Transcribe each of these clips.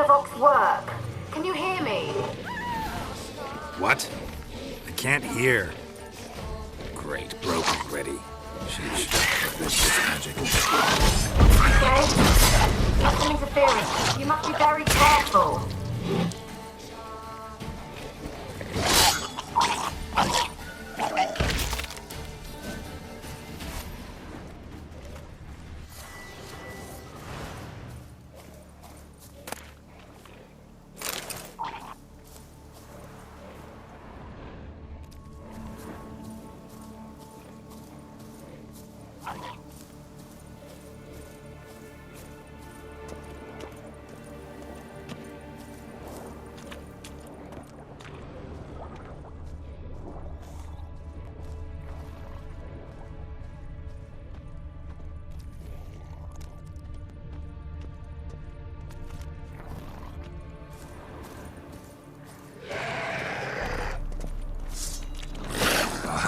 Vox work? Can you hear me? What? I can't hear. Great, broken already. Sheesh, this is magic. Okay. Nothing interfering. You must be very careful.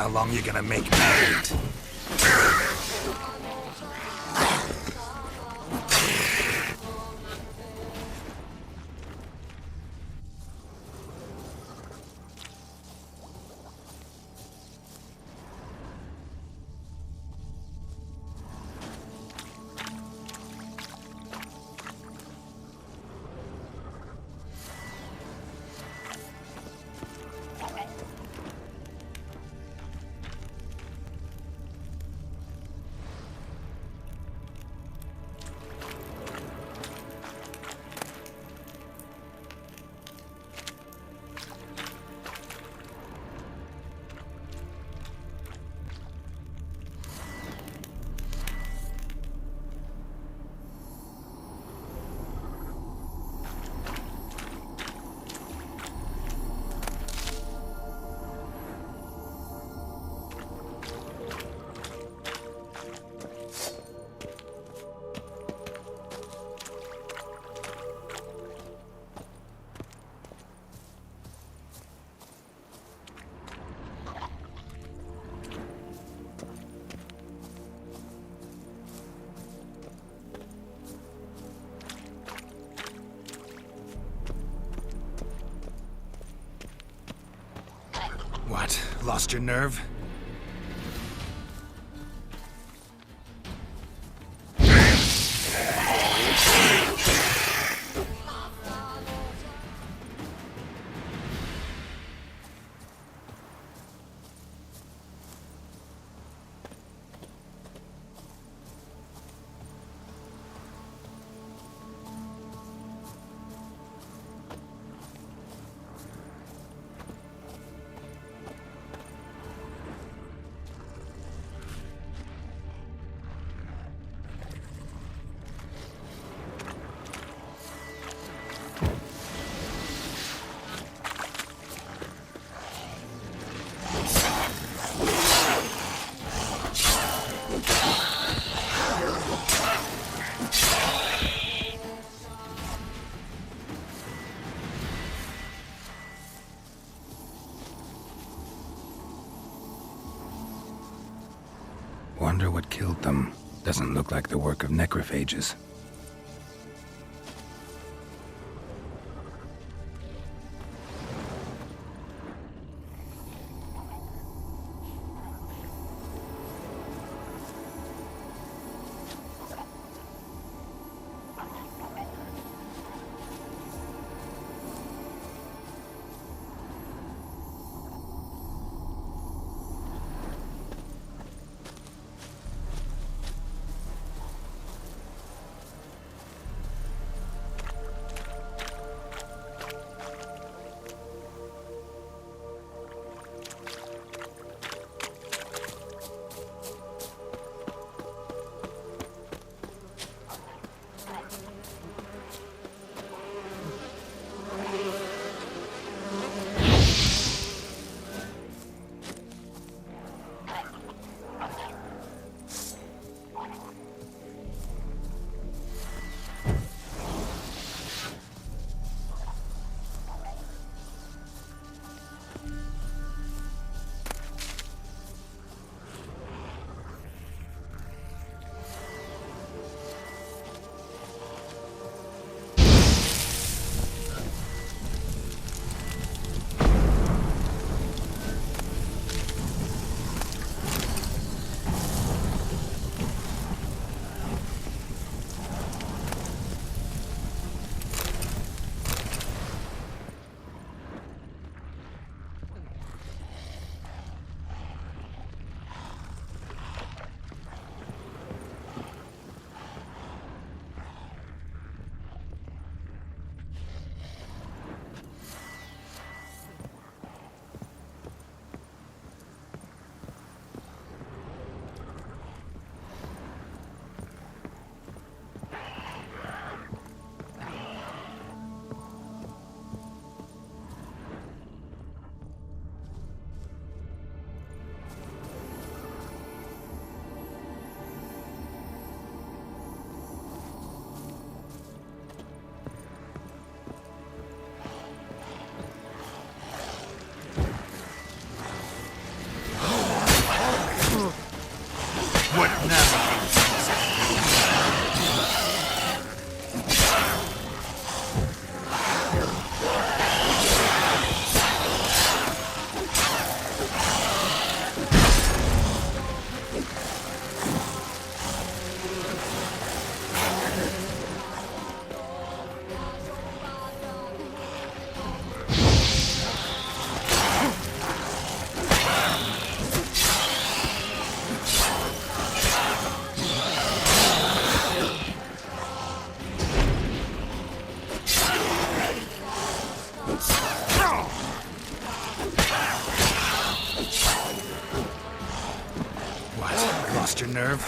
How long you gonna make me wait? What? Lost your nerve? Wonder what killed them. Doesn't look like the work of necrophages. What now? What? Lost your nerve?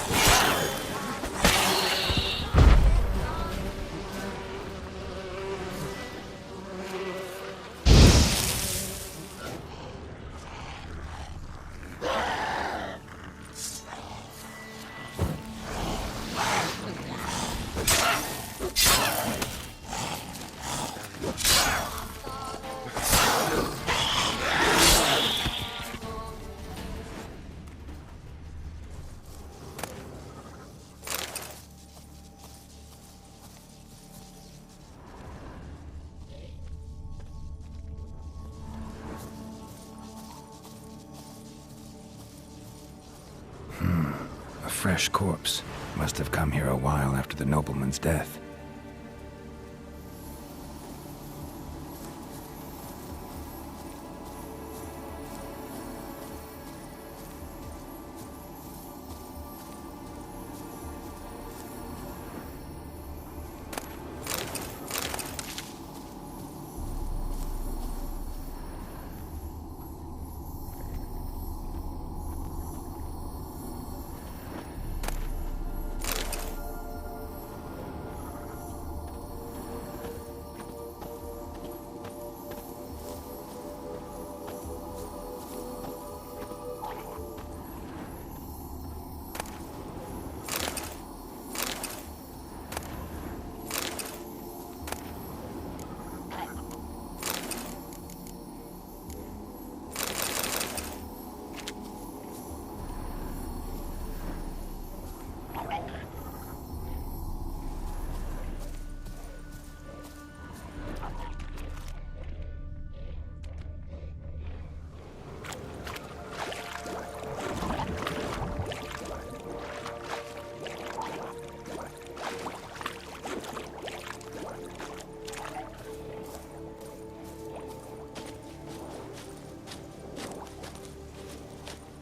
A fresh corpse. Must have come here a while after the nobleman's death.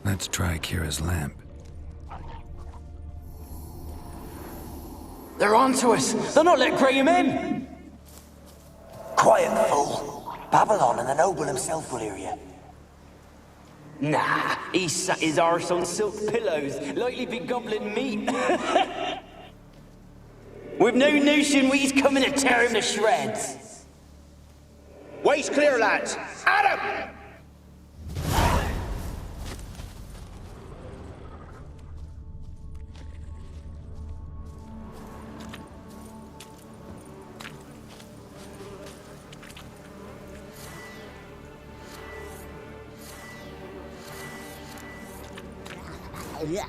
Let's try Kira's lamp. They're onto us! They're not letting Graham in! Quiet, fool. Babylon and the noble himself will hear you. Nah, he sat his arse on silk pillows, likely be gobbling meat. We've no notion he's coming to tear him to shreds. Way's clear, lads. At him! Yeah.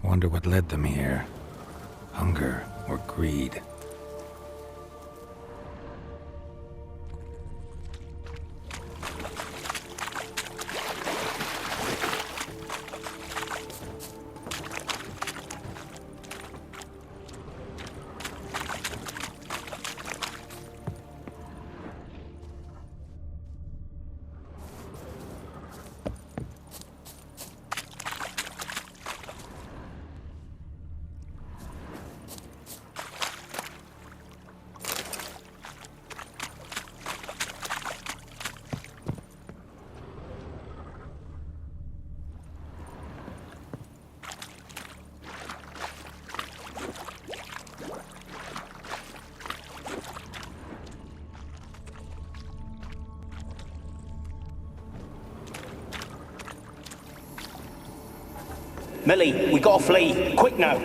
Wonder what led them here. Hunger or greed. Millie, we gotta flee. Quick now.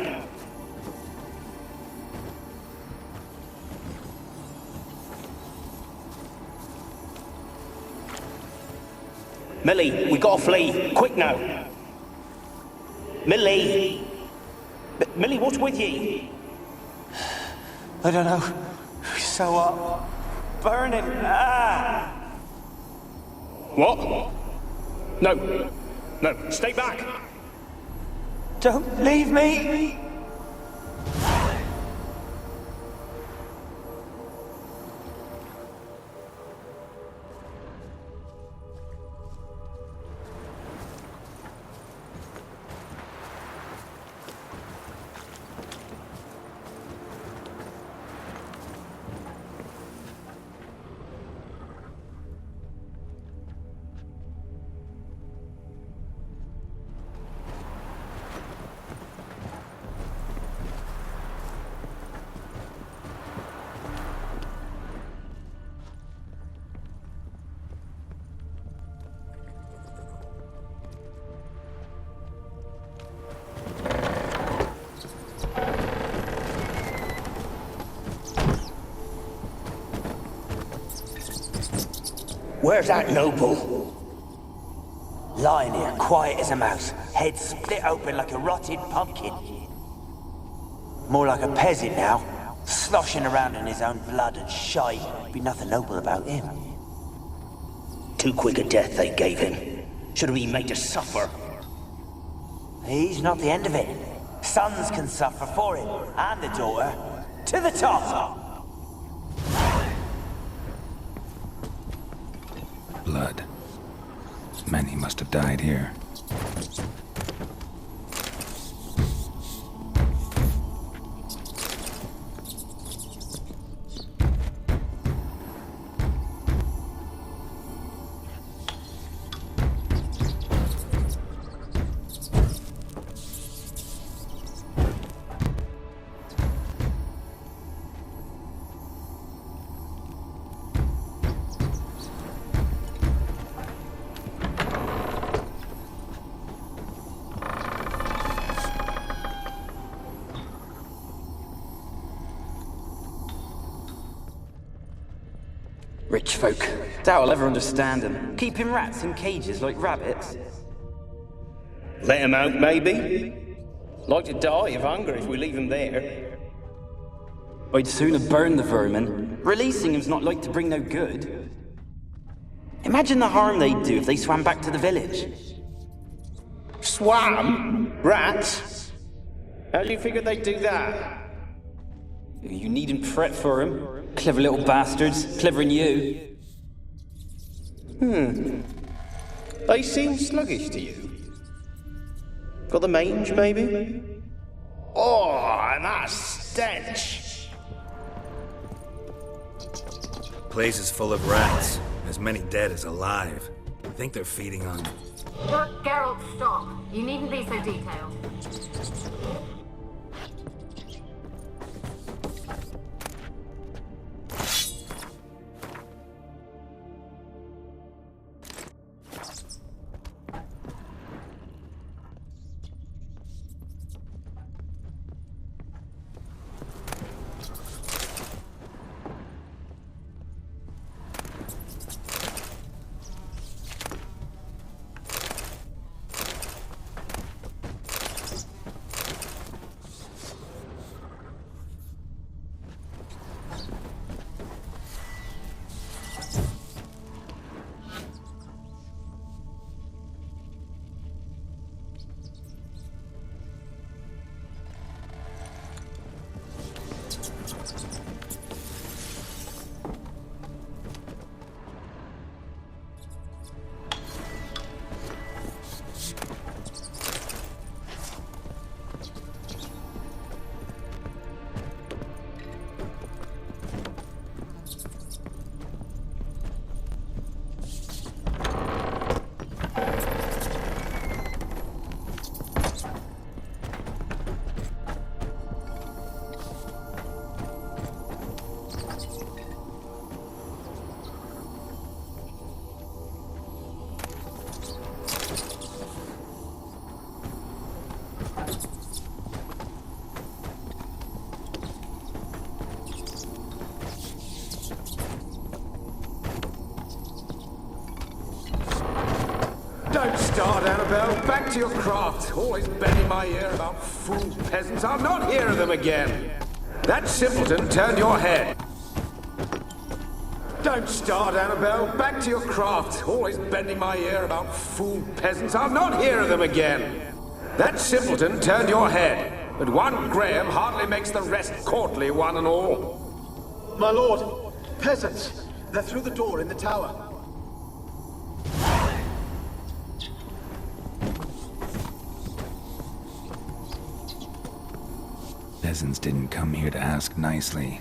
Millie, we gotta flee. Quick now. Millie. Millie, what's with you? I don't know. So what? Burning. Ah! What? No. No, stay back. Don't leave me! Where's that noble? Lying here, quiet as a mouse, head split open like a rotted pumpkin. More like a peasant now, sloshing around in his own blood and shite. Be nothing noble about him. Too quick a death they gave him. Should have been made to suffer. He's not the end of it. Sons can suffer for him, and the daughter. To the top! Blood. Many must have died here. Rich folk. Doubt I'll ever understand them. Keeping rats in cages like rabbits. Let him out, maybe? Like to die of hunger if we leave him there. I'd sooner burn the vermin. Releasing him's not like to bring no good. Imagine the harm they'd do if they swam back to the village. Swam? Rats? How do you figure they'd do that? You needn't fret for him. Clever little bastards. Clever than you. They seem sluggish to you. Got the mange, maybe? Oh, and that stench! Place is full of rats. As many dead as alive. I think they're feeding on... Look, Geralt, stop. You needn't be so detailed. Don't start, Annabelle. Back to your craft. Always bending my ear about fool peasants. I'll not hear of them again. That simpleton turned your head. Don't start, Annabelle. Back to your craft. Always bending my ear about fool peasants. I'll not hear of them again. That simpleton turned your head. But one Graham hardly makes the rest courtly, one and all. My lord, peasants. They're through the door in the tower. Peasants didn't come here to ask nicely.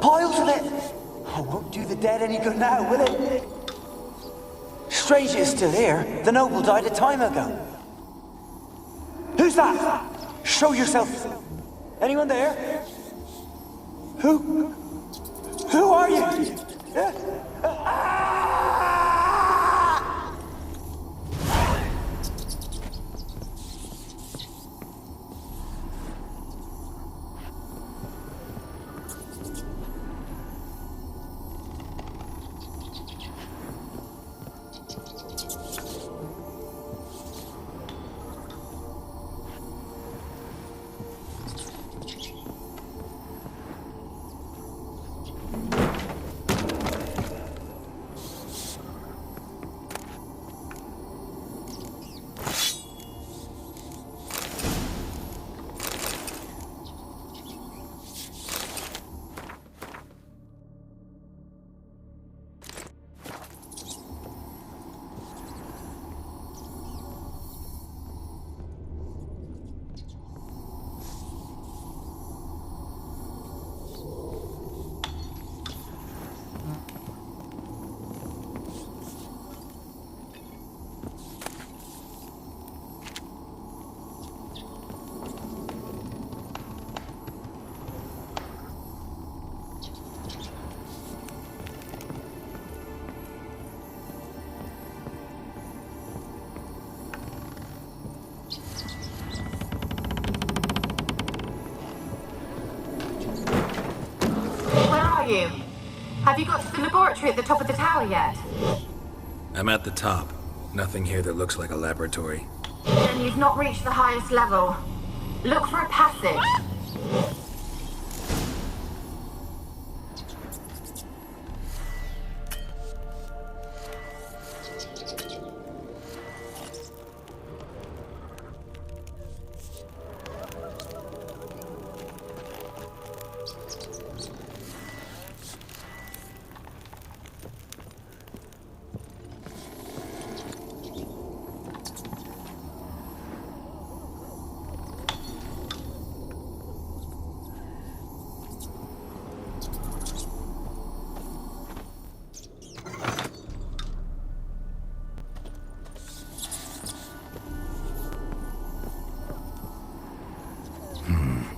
Piles of it! Oh, won't do the dead any good now, will it? Strange it's still here. The noble died a time ago. Who's that? Show yourself. Anyone there? Who? Who are you? You? Have you got to the laboratory at the top of the tower yet? I'm at the top. Nothing here that looks like a laboratory. Then you've not reached the highest level. Look for a passage.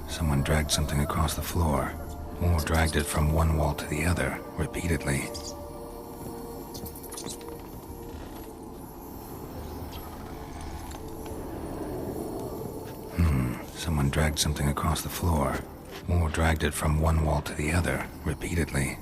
Someone dragged something across the floor, or dragged it from one wall to the other, repeatedly. Someone dragged something across the floor, or dragged it from one wall to the other, repeatedly.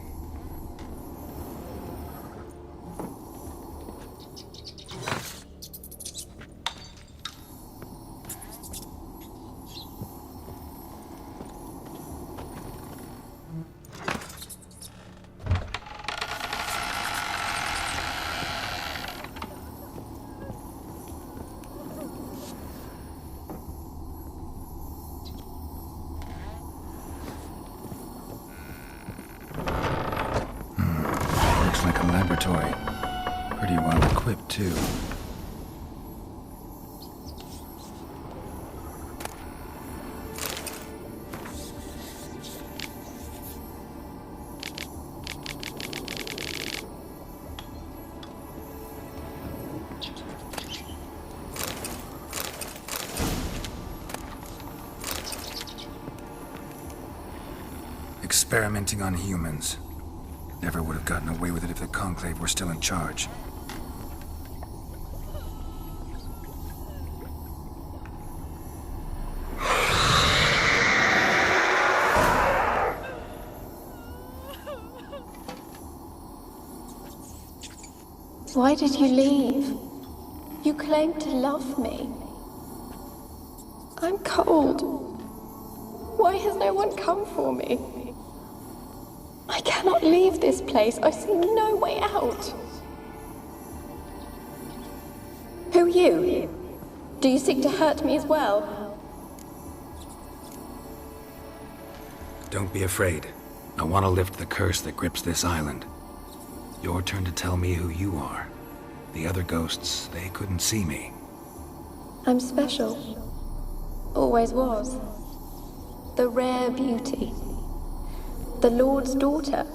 laboratory. Pretty well equipped, too. Experimenting on humans. Never would have gotten away with it if the Conclave were still in charge. Why did you leave? You claimed to love me. I'm cold. Why has no one come for me? I cannot leave this place. I see no way out. Who are you? Do you seek to hurt me as well? Don't be afraid. I want to lift the curse that grips this island. Your turn to tell me who you are. The other ghosts, they couldn't see me. I'm special. Always was. The rare beauty. The Lord's daughter.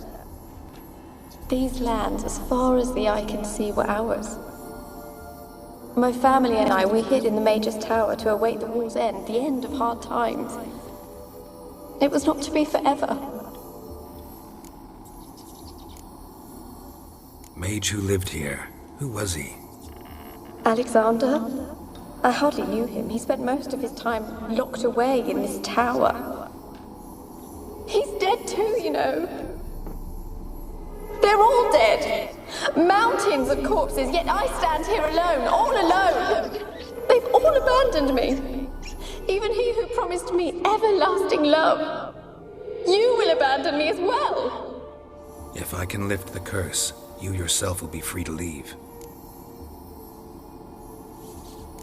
These lands, as far as the eye can see, were ours. My family and I, we hid in the Mage's Tower to await the war's end, the end of hard times. It was not to be forever. Mage who lived here. Who was he? Alexander? I hardly knew him. He spent most of his time locked away in this tower. He's dead too, you know. They're all dead. Mountains of corpses, yet I stand here alone, all alone. They've all abandoned me. Even he who promised me everlasting love. You will abandon me as well. If I can lift the curse, you yourself will be free to leave.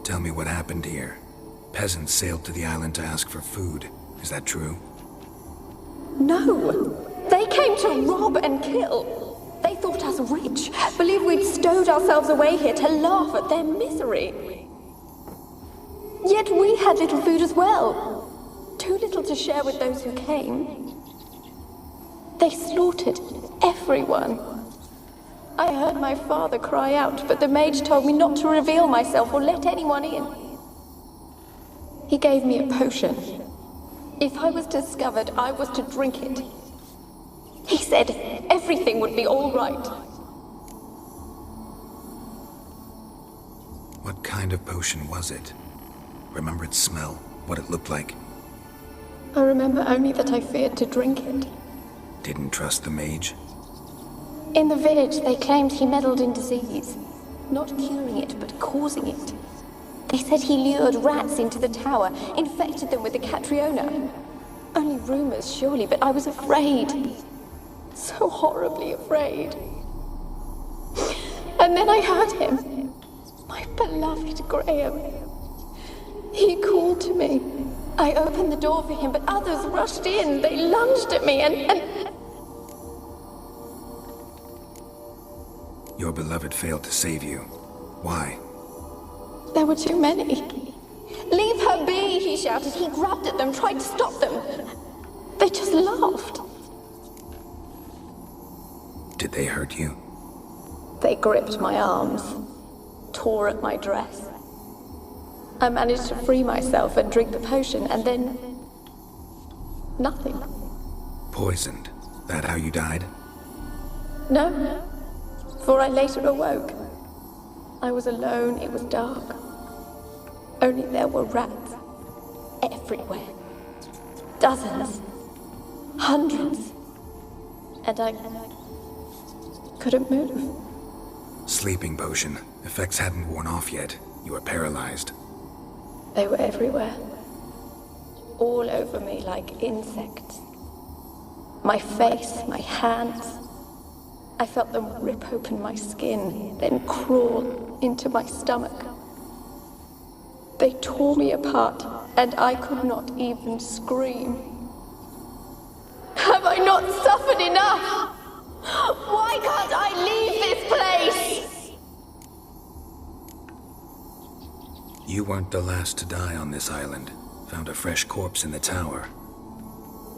Tell me what happened here. Peasants sailed to the island to ask for food. Is that true? No. They came to rob and kill. They thought us rich, believed we'd stowed ourselves away here to laugh at their misery. Yet we had little food as well. Too little to share with those who came. They slaughtered everyone. I heard my father cry out, but the mage told me not to reveal myself or let anyone in. He gave me a potion. If I was discovered, I was to drink it. He said everything would be all right. What kind of potion was it? Remember its smell? What it looked like? I remember only that I feared to drink it. Didn't trust the mage? In the village, they claimed he meddled in disease. Not curing it, but causing it. They said he lured rats into the tower, infected them with the Catriona. Only rumors, surely, but I was afraid. So horribly afraid. And then I heard him. My beloved Graham. He called to me. I opened the door for him, but others rushed in. They lunged at me and... Your beloved failed to save you. Why? There were too many. Leave her be, he shouted. He grabbed at them, tried to stop them. They just laughed. Did they hurt you? They gripped my arms, tore at my dress. I managed to free myself and drink the potion, and then... nothing. Poisoned? That how you died? No, for I later awoke. I was alone, it was dark. Only there were rats. Everywhere. Dozens. Hundreds. And I couldn't move. Sleeping potion. Effects hadn't worn off yet. You were paralyzed. They were everywhere. All over me like insects. My face, my hands. I felt them rip open my skin, then crawl into my stomach. They tore me apart, and I could not even scream. Have I not suffered enough? Why can't I leave this place? You weren't the last to die on this island. Found a fresh corpse in the tower.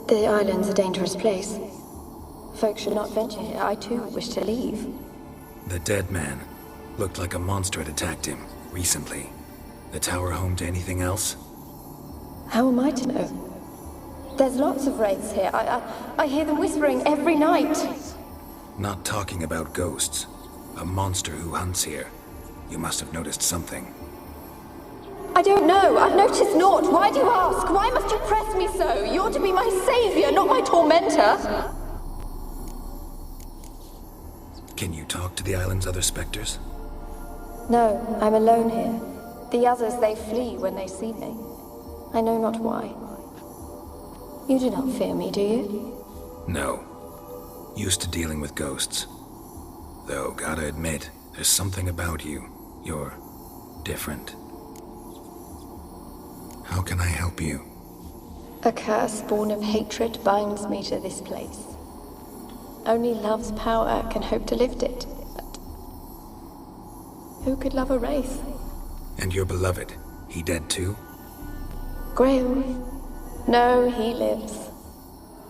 The island's a dangerous place. Folks should not venture here. I too wish to leave. The dead man. Looked like a monster had attacked him, recently. The tower home to anything else? How am I to know? There's lots of wraiths here. I hear them whispering every night. Not talking about ghosts. A monster who hunts here. You must have noticed something. I don't know. I've noticed naught. Why do you ask? Why must you press me so? You're to be my savior, not my tormentor. Can you talk to the island's other specters? No, I'm alone here. The others, they flee when they see me. I know not why. You do not fear me, do you? No. Used to dealing with ghosts. Though, gotta admit, there's something about you. You're different. How can I help you? A curse born of hatred binds me to this place. Only love's power can hope to lift it. But who could love a wraith? And your beloved, he dead too? Graham? No, he lives.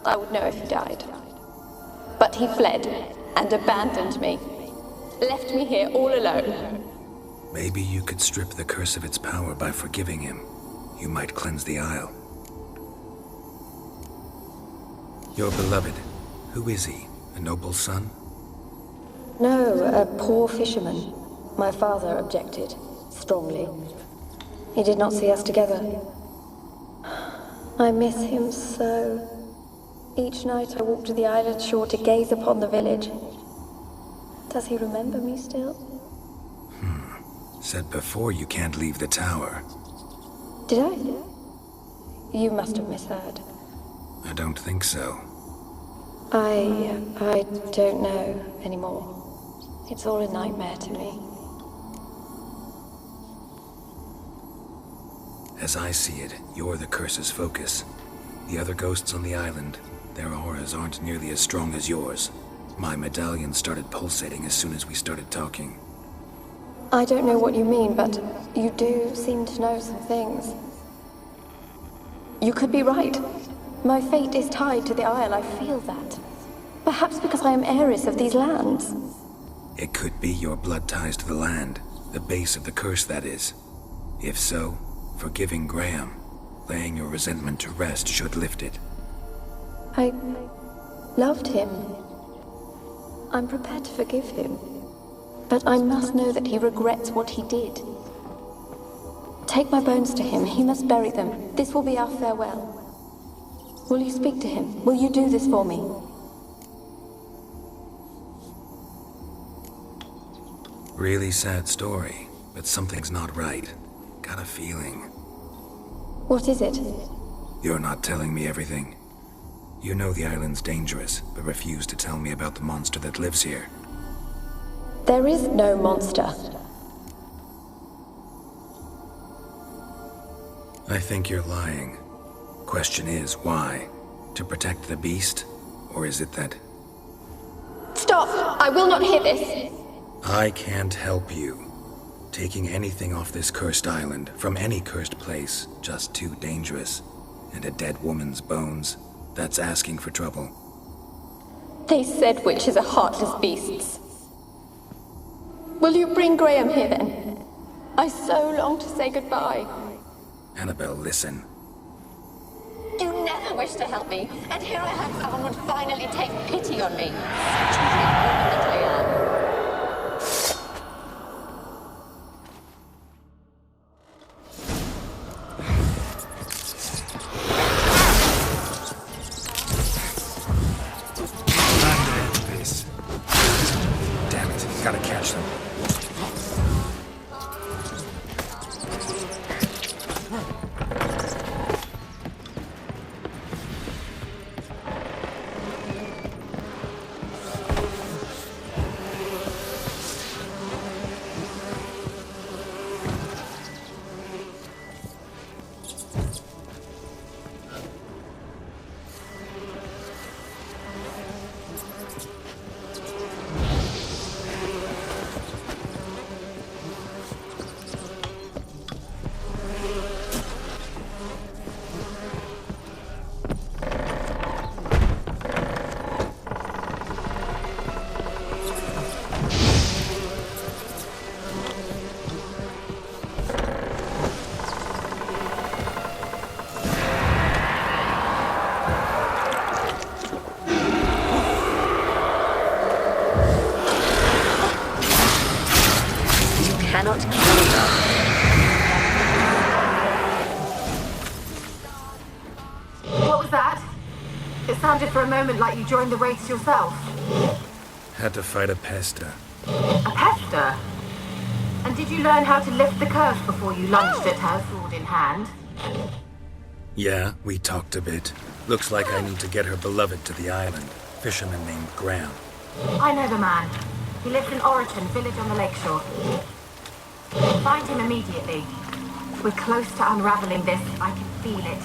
I would know if he died. But he fled and abandoned me. Left me here all alone. Maybe you could strip the curse of its power by forgiving him. You might cleanse the Isle. Your beloved, who is he? A noble son? No, a poor fisherman. My father objected, strongly. He did not see us together. I miss him so. Each night I walk to the island shore to gaze upon the village. Does he remember me still? Said before you can't leave the tower. Did I? You must have misheard. I don't think so. I don't know anymore. It's all a nightmare to me. As I see it, you're the curse's focus. The other ghosts on the island, their auras aren't nearly as strong as yours. My medallion started pulsating as soon as we started talking. I don't know what you mean, but you do seem to know some things. You could be right. My fate is tied to the Isle, I feel that. Perhaps because I am heiress of these lands. It could be your blood ties to the land, the base of the curse, that is. If so, forgiving Graham, laying your resentment to rest should lift it. I loved him. I'm prepared to forgive him. But I must know that he regrets what he did. Take my bones to him. He must bury them. This will be our farewell. Will you speak to him? Will you do this for me? Really sad story, but something's not right. Got a feeling. What is it? You're not telling me everything. You know the island's dangerous, but refuse to tell me about the monster that lives here. There is no monster. I think you're lying. Question is, why? To protect the beast? Or is it that... Stop! I will not hear this! I can't help you. Taking anything off this cursed island, from any cursed place, just too dangerous. And a dead woman's bones, that's asking for trouble. They said witches are heartless beasts. Will you bring Graham here then? I so long to say goodbye. Annabelle, listen. You never wished to help me, and here I have someone would finally take pity on me. Such a weak woman that I am. Damn it, gotta catch them. What was that? It sounded for a moment like you joined the Wraiths yourself. Had to fight a Pester. A Pester? And did you learn how to lift the curse before you lunged at her, sword in hand? Yeah, we talked a bit. Looks like I need to get her beloved to the island. Fisherman named Graham. I know the man. He lives in Oriton, village on the lakeshore. Find him immediately. We're close to unraveling this. I can feel it.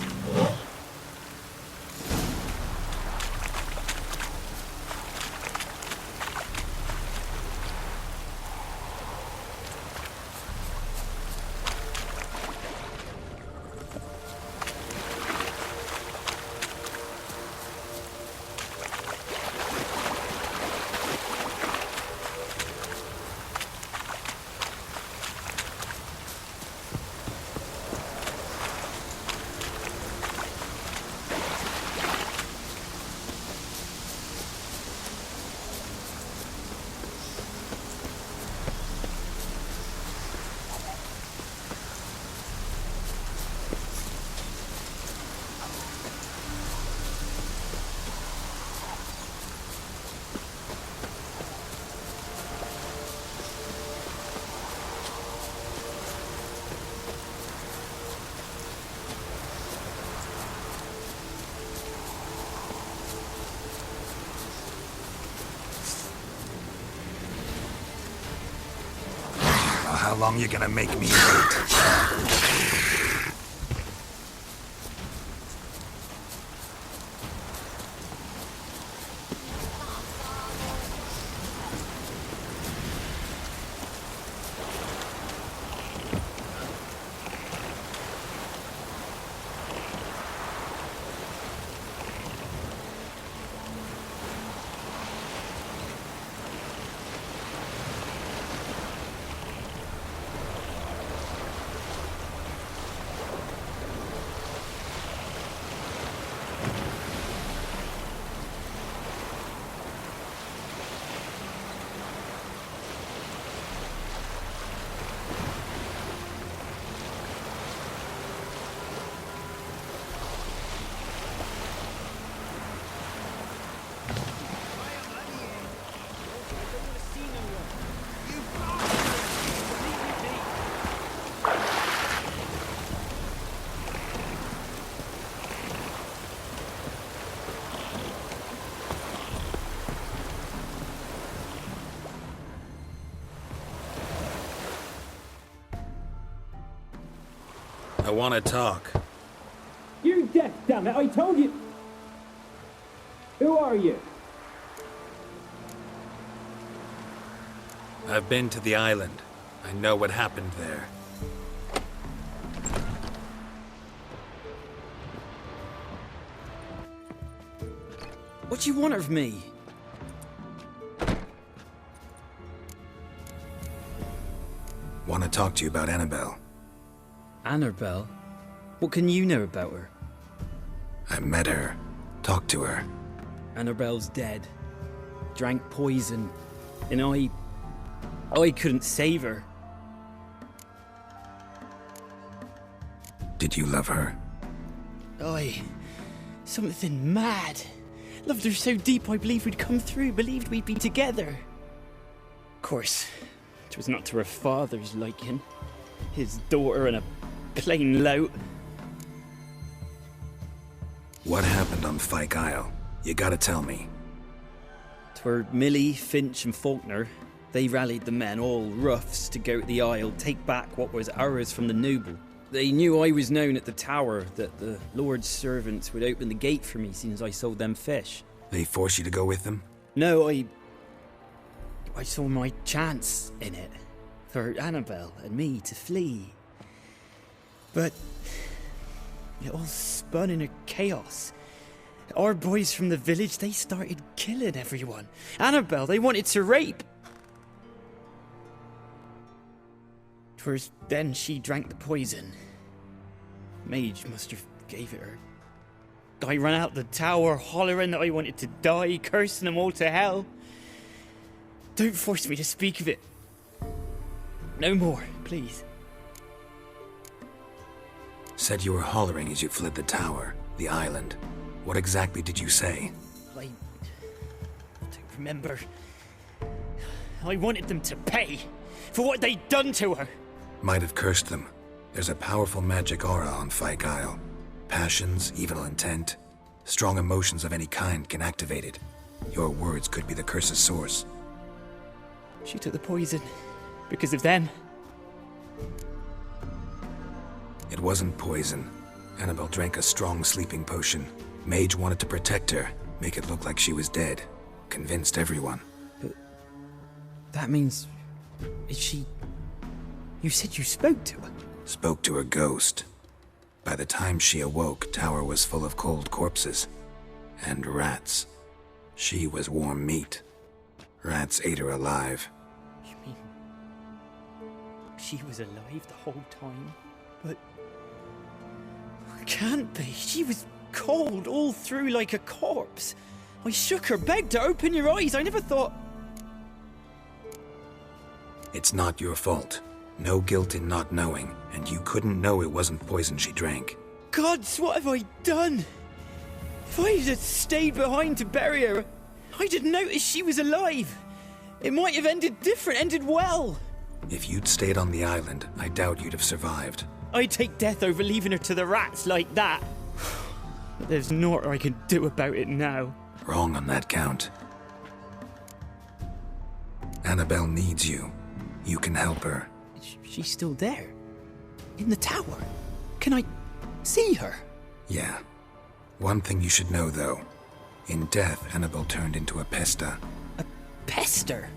How long you gonna make me wait? I want to talk. You're deaf, damn it! I told you. Who are you? I've been to the island. I know what happened there. What do you want of me? Want to talk to you about Annabelle. Annabelle? What can you know about her? I met her. Talked to her. Annabelle's dead. Drank poison. And I couldn't save her. Did you love her? Something mad. Loved her so deep I believed we'd come through, believed we'd be together. Of course, it was not to her father's liking. His daughter and a plain lout. What happened on Fyke Isle? You gotta tell me. 'Twere Millie, Finch and Faulkner. They rallied the men, all roughs, to go to the Isle, take back what was ours from the noble. They knew I was known at the tower, that the Lord's servants would open the gate for me since I sold them fish. They forced you to go with them? No, I saw my chance in it. For Annabelle and me to flee. But it all spun in a chaos. Our boys from the village, they started killing everyone. Annabelle, they wanted to rape. 'Twas then she drank the poison. Mage must have gave it her. I ran out the tower hollering that I wanted to die, cursing them all to hell. Don't force me to speak of it. No more, please. Said you were hollering as you fled the tower. The island. What exactly did you say? I don't remember. I wanted them to pay for what they'd done to her. Might have cursed them. There's a powerful magic aura on Fyke Isle. Passions, evil intent, strong emotions of any kind can activate it. Your words could be the curse's source. She took the poison because of them. It wasn't poison. Annabelle drank a strong sleeping potion. Mage wanted to protect her, make it look like she was dead. Convinced everyone. But that means... is she... You said you spoke to her? Spoke to her ghost. By the time she awoke, Tower was full of cold corpses. And rats. She was warm meat. Rats ate her alive. You mean... she was alive the whole time? But... it can't be. She was cold all through like a corpse. I shook her, begged her, open your eyes. I never thought... It's not your fault. No guilt in not knowing, and you couldn't know it wasn't poison she drank. Gods, what have I done? If I had stayed behind to bury her, I'd have noticed she was alive. It might have ended different, ended well. If you'd stayed on the island, I doubt you'd have survived. I'd take death over leaving her to the rats like that. But there's naught I can do about it now. Wrong on that count. Annabelle needs you. You can help her. She's still there? In the tower? Can I see her? Yeah. One thing you should know, though. In death, Annabelle turned into a pesta. A pester?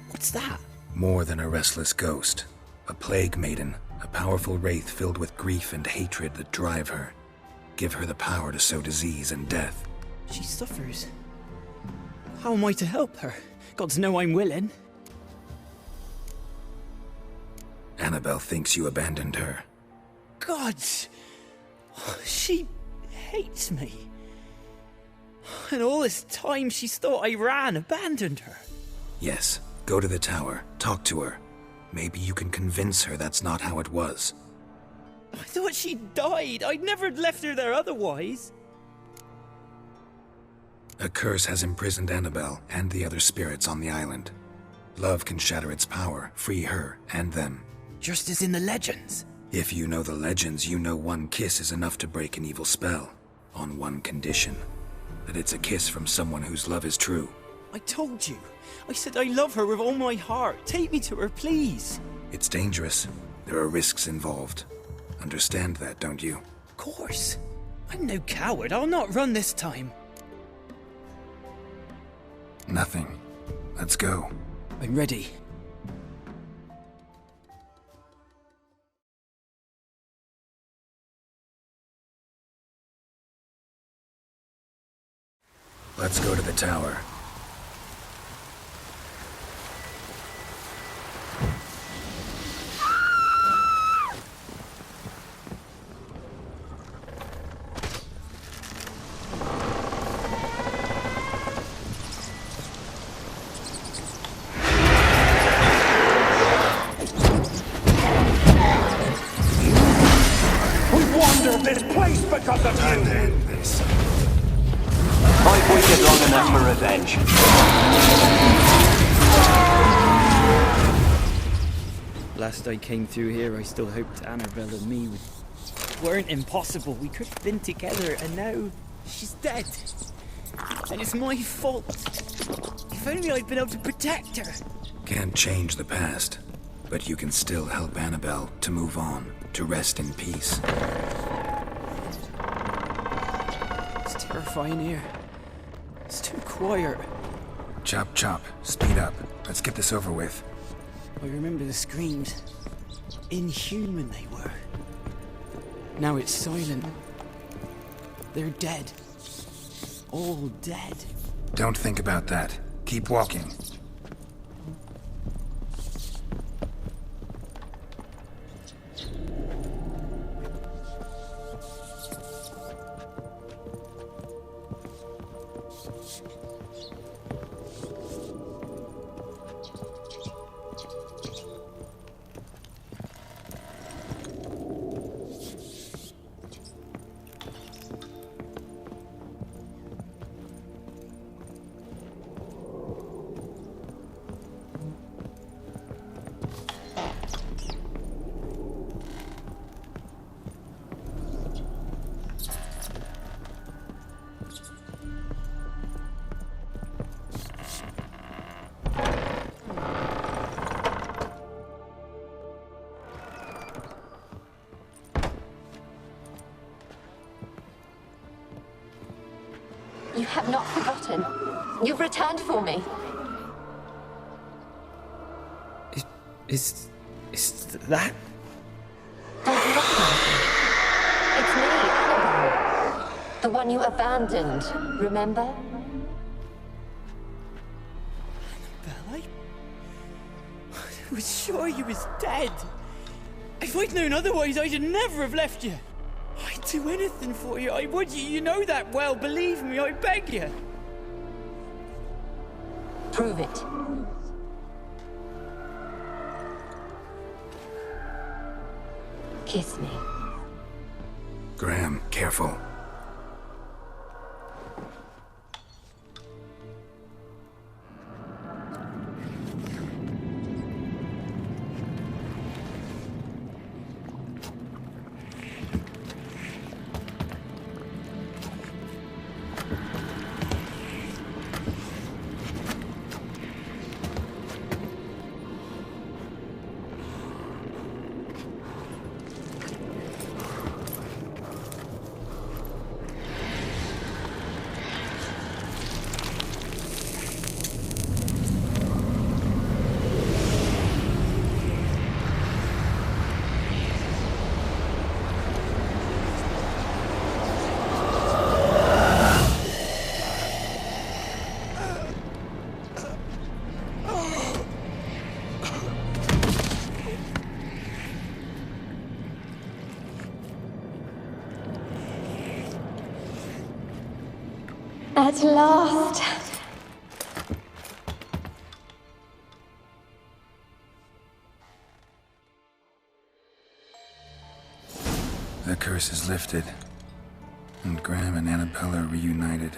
What's that? More than a restless ghost. A plague maiden. A powerful wraith filled with grief and hatred that drive her. Give her the power to sow disease and death. She suffers. How am I to help her? Gods know I'm willing. Annabelle thinks you abandoned her. Gods! She hates me. And all this time she's thought I abandoned her. Yes, go to the tower, talk to her. Maybe you can convince her that's not how it was. I thought she died. I'd never left her there otherwise. A curse has imprisoned Annabelle and the other spirits on the island. Love can shatter its power, free her and them. Just as in the legends. If you know the legends, you know one kiss is enough to break an evil spell. On one condition. That it's a kiss from someone whose love is true. I told you. I said I love her with all my heart. Take me to her, please. It's dangerous. There are risks involved. Understand that, don't you? Of course. I'm no coward. I'll not run this time. Nothing. Let's go. I'm ready. Let's go to the tower. We've wandered this place because of you! I've waited long enough for revenge. Last I came through here, I still hoped Annabelle and me weren't impossible. We could have been together, and now she's dead. And it's my fault. If only I'd been able to protect her. Can't change the past, but you can still help Annabelle to move on, to rest in peace. It's terrifying here. It's too quiet. Chop chop, speed up. Let's get this over with. I remember the screams. Inhuman they were. Now it's silent. They're dead. All dead. Don't think about that. Keep walking. You have not forgotten. You've returned for me. Is that? Don't look like me. It's me, Annabelle. The one you abandoned, remember? Annabelle, I was sure you was dead. If I'd known otherwise, I'd never have left you. I'd do anything for you, I would. You know that well, believe me, I beg you. Prove it. Kiss me. Graham, careful. At last. The curse is lifted, and Graham and Annabelle are reunited.